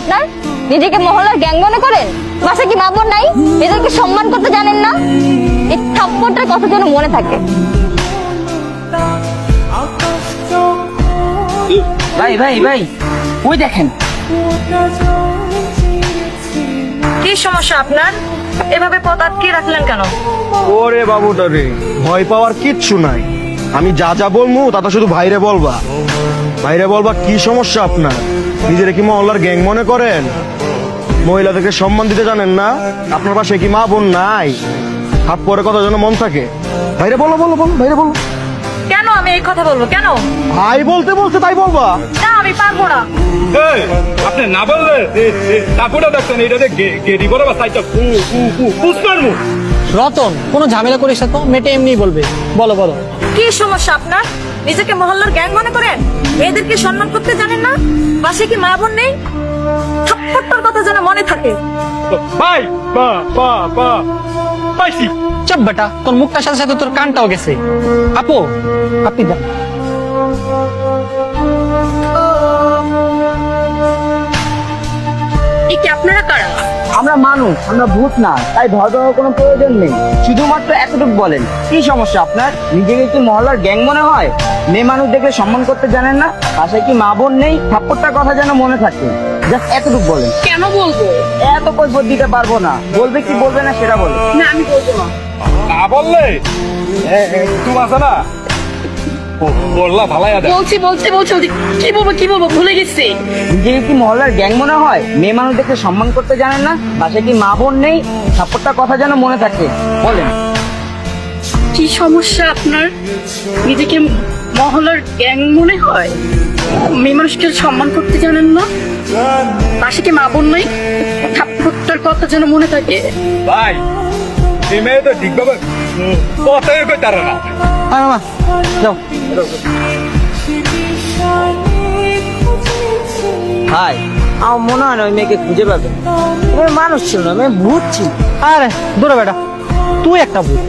আপনার? নিজেকে মহল্লার গ্যাং মনে করেন? বাসায় কি মা বোন নাই? এদেরকে সম্মান করতে জানেন না? এই থাপ্পড়টার কথা যেন মনে থাকে। ভাই ভাই ভাই, ওই দেখেন। কি সমস্যা আপনার? এভাবে পথ আটকে রাখলেন কেন? ওরে বাবুটা রে, ভয় পাওয়ার কিচ্ছু নাই। আমি যা যা বলবো তা তো শুধু ভাইরে বলবা। ভাইরে বলবা কি সমস্যা আপনার? নিজেরা কি মহল্লার গ্যাং মনে করেন? মহিলাদেরকে সম্মান দিতে জানেন না? আপনার পাশে কি মা বোন নাই? হাত পরে কথা যেন মন থাকে। ভাইরে বলো বলো বলো, ভাইরে বলো। কেন আমি এই কথা বলবো? কেন? ভাই বলতে বলতে তাই বলবা? না, আমি পারবো না। আপনি না বললে তারপরে দেখছেন এটাতে গেরি বড় বা সাইডটা পুষ্পার মুখ। রতন, কোনো ঝামেলা করিস না তো, মেয়েটা এমনি বলবে। বলো বলো। কি সমস্যা আপনার? নিজেকে মহল্লার গ্যাং মনে করেন? মেয়েদেরকে সম্মান করতে জানেন না? বাসায় কি মা বোন নেই? থাপ্পড়টার কথা যেন মনে থাকে। ভাই বা বা বা পাইছি। চাপ বেটা, তোর মুখটার সাথে সাথে তোর কানটাও গেছে। আপু, আপনি দেন। এই কি আপনারা কারা? আমরা মানুষ, আমরা ভূত না, তাই ভয় পাওয়ার কোনো প্রয়োজন নেই। শুধুমাত্র এতটুকু বলেন, কি সমস্যা আপনার? নিজেকে কি মহল্লার গ্যাং মনে হয়? মেয়ে মানুষ দেখলে সম্মান করতে জানেন না? বাসায় কি মা বোন নেই? থাপ্পড়টার কথা যেন মনে থাকে। জাস্ট এতটুকু বলেন। কেন বলবো? এত কৈফিয়ত দিতে পারবো না। বলবে কি বলবে না সেটা বলো। না, আমি বলবো না। না বললে তুমি আছে না বললা ভালাই আদা। বলছি কি বলবো ভুলে গেছি। নিজেকে কি মহল্লার গ্যাং মনে হয়? মেয়ে মানুষ দেখলে সম্মান করতে জানেন না? বাসায় কি মা বোন নেই? থাপ্পড়টার কথা যেন মনে থাকে। বলেন। কি সমস্যা আপনার? নিজেকে মহল্লার গ্যাং মনে হয়? মেয়ে মানুষকে সম্মান করতে জানেন না? পাশে কি মা বোন নেই? থাপ্পড়টার কথা যেন মনে থাকে। ভাই এই মেয়ে তো ঠিকভাবে কথাই কই তারা না। মামা যাও। হাই, আমার মনে হয় না ওই মেয়েকে খুঁজে পাবে। ওই মানুষ ছিল না, মেয়ে ভূত ছিল। আরে দূরে বেটা, তুই একটা ভূত।